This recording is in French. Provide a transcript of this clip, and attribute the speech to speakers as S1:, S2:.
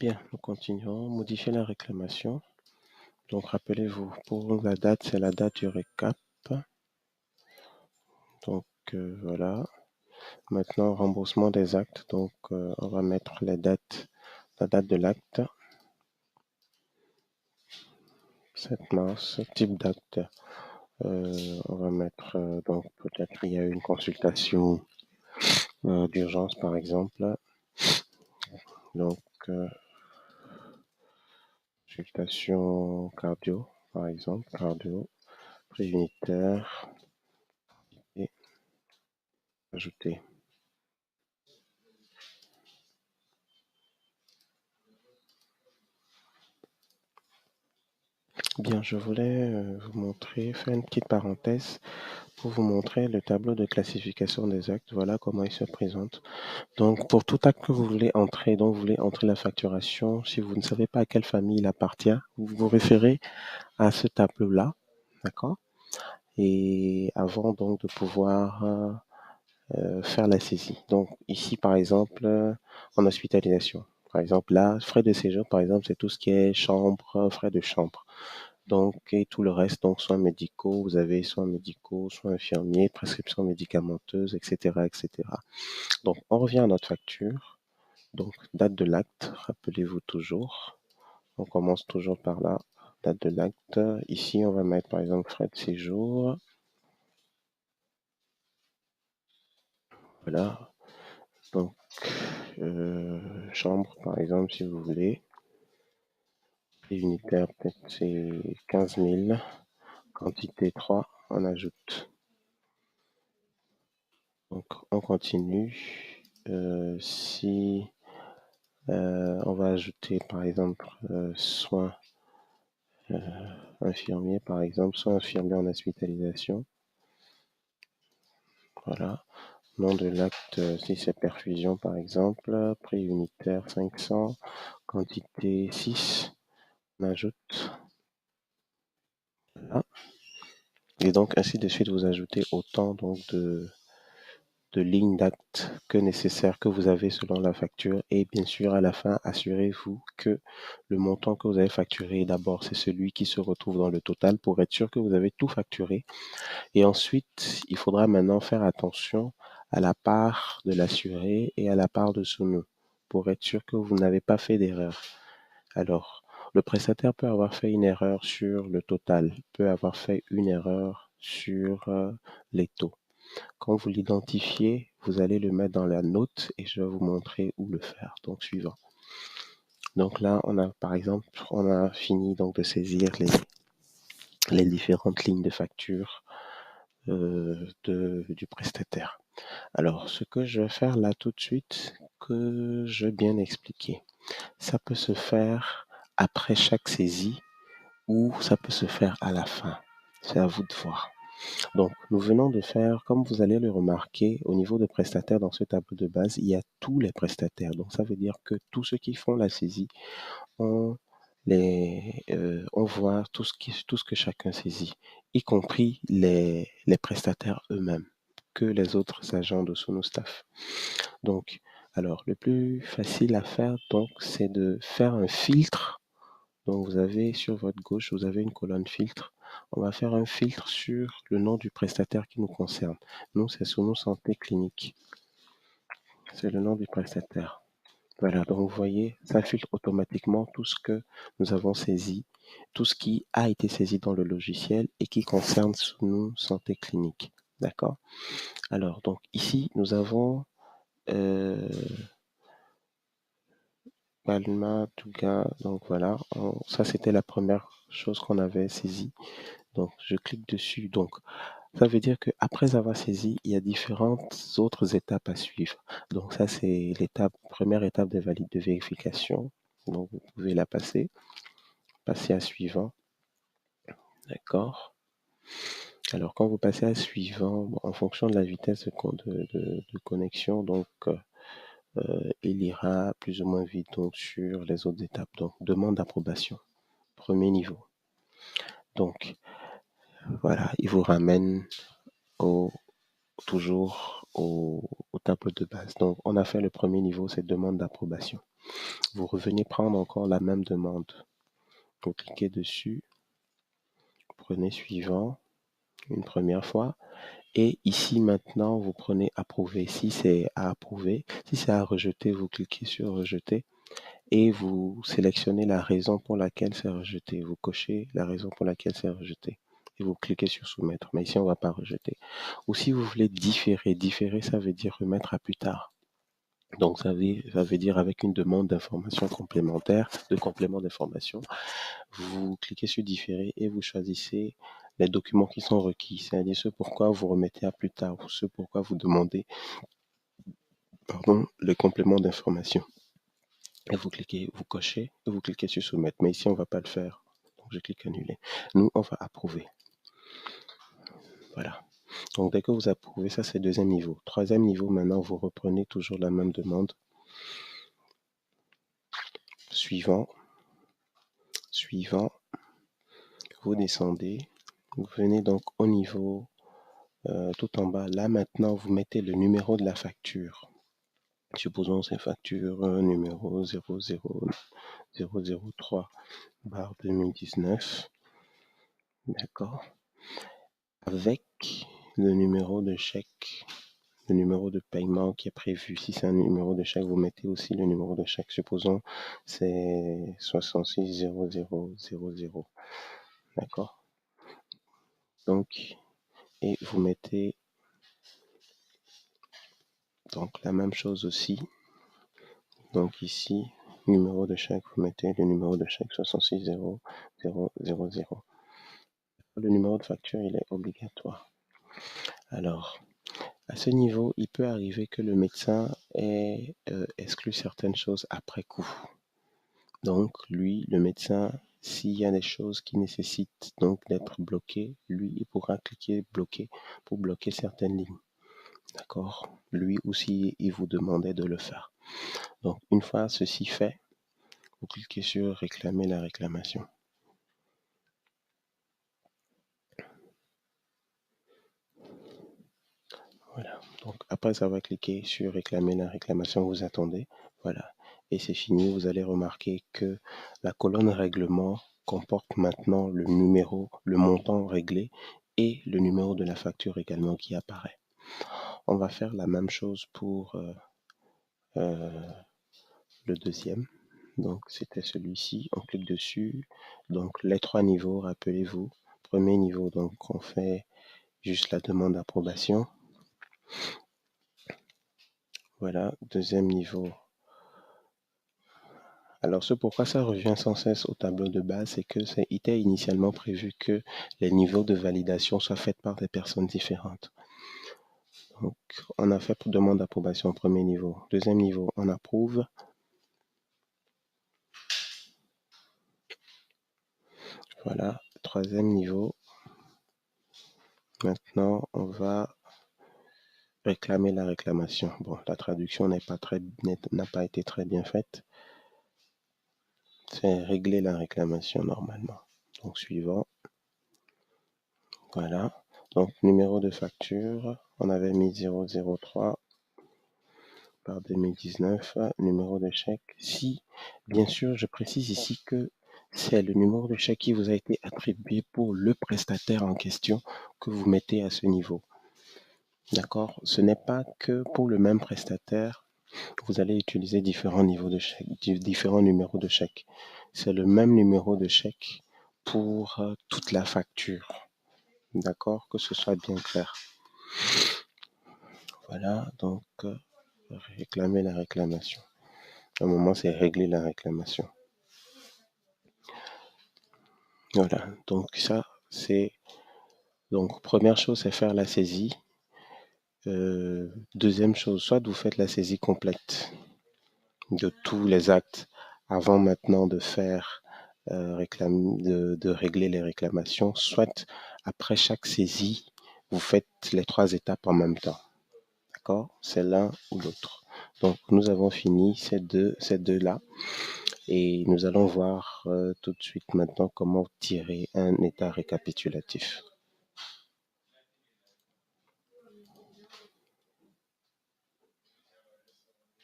S1: Bien, nous continuons. Modifier la réclamation. Donc, rappelez-vous, pour la date, c'est la date du récap. Donc, voilà. Maintenant, remboursement des actes. Donc, on va mettre la date de l'acte. 7 mars, type d'acte. On va mettre, donc, peut-être il y a eu une consultation d'urgence, par exemple. Donc, consultation cardio, par exemple, cardio, prix unitaire et ajouter. Bien, je voulais vous montrer, faire une petite parenthèse pour vous montrer le tableau de classification des actes. Voilà comment il se présente. Donc, pour tout acte que vous voulez entrer, donc vous voulez entrer la facturation, si vous ne savez pas à quelle famille il appartient, vous vous référez à ce tableau-là, d'accord? Et avant donc de pouvoir faire la saisie. Donc, ici, par exemple, en hospitalisation. Par exemple, là, frais de séjour, par exemple, c'est tout ce qui est chambre, frais de chambre. Donc, et tout le reste, donc soins médicaux, vous avez soins médicaux, soins infirmiers, prescriptions médicamenteuses, etc., etc. Donc, on revient à notre facture. Donc, date de l'acte, rappelez-vous toujours. On commence toujours par là, date de l'acte. Ici, on va mettre par exemple frais de séjour. Voilà. Donc, chambre par exemple, si vous voulez. Prix unitaire, peut-être c'est 15 000. Quantité 3, on ajoute. Donc, on continue. Si on va ajouter par exemple soins infirmiers, par exemple, soins infirmiers en hospitalisation. Voilà. Nom de l'acte, si c'est perfusion par exemple, prix unitaire 500, quantité 6, on ajoute. Voilà. Et donc ainsi de suite, vous ajoutez autant donc de lignes d'acte que nécessaire que vous avez selon la facture. Et bien sûr, à la fin, assurez-vous que le montant que vous avez facturé, d'abord, c'est celui qui se retrouve dans le total pour être sûr que vous avez tout facturé. Et ensuite, il faudra maintenant faire attention à la part de l'assuré et à la part de son nom pour être sûr que vous n'avez pas fait d'erreur. Alors, le prestataire peut avoir fait une erreur sur le total, peut avoir fait une erreur sur les taux. Quand vous l'identifiez, vous allez le mettre dans la note et je vais vous montrer où le faire. Donc, suivant. Donc là, on a, par exemple, on a fini donc de saisir les différentes lignes de facture du prestataire. Alors, ce que je vais faire là tout de suite, que je vais bien expliquer, ça peut se faire après chaque saisie ou ça peut se faire à la fin. C'est à vous de voir. Donc, nous venons de faire, comme vous allez le remarquer, au niveau de prestataires dans ce tableau de base, il y a tous les prestataires. Donc, ça veut dire que tous ceux qui font la saisie, on, on voit tout ce que chacun saisit, y compris les prestataires eux-mêmes, que les autres agents de Sonostaff. Donc, alors, le plus facile à faire, donc, c'est de faire un filtre. Donc, vous avez sur votre gauche, vous avez une colonne filtre. On va faire un filtre sur le nom du prestataire qui nous concerne. Nous, c'est Sono Santé Clinique. C'est le nom du prestataire. Voilà, donc vous voyez, ça filtre automatiquement tout ce que nous avons saisi, tout ce qui a été saisi dans le logiciel et qui concerne Sono Santé Clinique. D'accord? Alors, donc ici, nous avons Palma, Touga, donc voilà, ça c'était la première chose qu'on avait saisie. Donc je clique dessus. Donc ça veut dire qu'après avoir saisi, il y a différentes autres étapes à suivre. Donc ça c'est première étape de vérification. Donc vous pouvez la passer à suivant. D'accord. Alors quand vous passez à suivant, en fonction de la vitesse de connexion, donc il ira plus ou moins vite donc, sur les autres étapes. Donc, demande d'approbation, premier niveau. Donc, voilà, il vous ramène toujours au tableau de base. Donc, on a fait le premier niveau, c'est demande d'approbation. Vous revenez prendre encore la même demande. Vous cliquez dessus, prenez suivant une première fois. Et ici maintenant, vous prenez approuver. Si c'est à approuver, si c'est à rejeter, vous cliquez sur rejeter et vous sélectionnez la raison pour laquelle c'est rejeté. Vous cochez la raison pour laquelle c'est rejeté et vous cliquez sur soumettre. Mais ici, on ne va pas rejeter. Ou si vous voulez différer, différer, ça veut dire remettre à plus tard. Donc, ça veut dire avec une demande d'information complémentaire, de complément d'information, vous cliquez sur différer et vous choisissez les documents qui sont requis, c'est-à-dire ce pourquoi vous remettez à plus tard ou ce pourquoi vous demandez le complément d'information. Et vous cliquez, vous cochez et vous cliquez sur soumettre. Mais ici, on ne va pas le faire. Donc, je clique annuler. Nous, on va approuver. Voilà. Donc, dès que vous approuvez, ça, c'est deuxième niveau. Troisième niveau, maintenant, vous reprenez toujours la même demande. Suivant. Suivant. Vous descendez. Vous venez donc au niveau tout en bas. Là, maintenant, vous mettez le numéro de la facture. Supposons c'est facture numéro 00003/2019. D'accord. Avec le numéro de chèque, le numéro de paiement qui est prévu. Si c'est un numéro de chèque, vous mettez aussi le numéro de chèque. Supposons c'est 660000. D'accord. Donc, et vous mettez donc la même chose aussi. Donc ici, numéro de chèque, vous mettez le numéro de chèque 660000. Le numéro de facture, il est obligatoire. Alors, à ce niveau, il peut arriver que le médecin ait exclu certaines choses après coup. Donc, lui, le médecin, s'il y a des choses qui nécessitent donc d'être bloquées, lui, il pourra cliquer bloquer pour bloquer certaines lignes. D'accord. Lui aussi, il vous demandait de le faire. Donc, une fois ceci fait, vous cliquez sur réclamer la réclamation. Voilà. Donc, après avoir cliqué sur réclamer la réclamation, vous attendez. Voilà. Et c'est fini. Vous allez remarquer que la colonne règlement comporte maintenant le numéro, le montant réglé et le numéro de la facture également qui apparaît. On va faire la même chose pour le deuxième. Donc, c'était celui-ci. On clique dessus. Donc, les trois niveaux, rappelez-vous. Premier niveau, donc, on fait juste la demande d'approbation. Voilà. Deuxième niveau. Alors, ce pourquoi ça revient sans cesse au tableau de base, c'est que il était initialement prévu que les niveaux de validation soient faits par des personnes différentes. Donc, on a fait pour demande d'approbation au premier niveau. Deuxième niveau, on approuve. Voilà. Troisième niveau. Maintenant, on va réclamer la réclamation. Bon, la traduction n'a pas été très bien faite. C'est régler la réclamation normalement. Donc, suivant. Voilà. Donc, numéro de facture, on avait mis 003 par 2019, numéro de chèque. Si, bien sûr, je précise ici que c'est le numéro de chèque qui vous a été attribué pour le prestataire en question que vous mettez à ce niveau. D'accord. Ce n'est pas que pour le même prestataire, vous allez utiliser différents niveaux de chèque, différents numéros de chèque. C'est le même numéro de chèque pour toute la facture. D'accord. Que ce soit bien clair. Voilà. Donc, réclamer la réclamation. À un moment, c'est régler la réclamation. Voilà. Donc, ça, c'est. Donc, première chose, c'est faire la saisie. Deuxième chose, soit vous faites la saisie complète de tous les actes avant maintenant de faire de régler les réclamations, soit après chaque saisie, vous faites les trois étapes en même temps. D'accord? C'est l'un ou l'autre. Donc, nous avons fini ces deux-là et nous allons voir tout de suite maintenant comment tirer un état récapitulatif.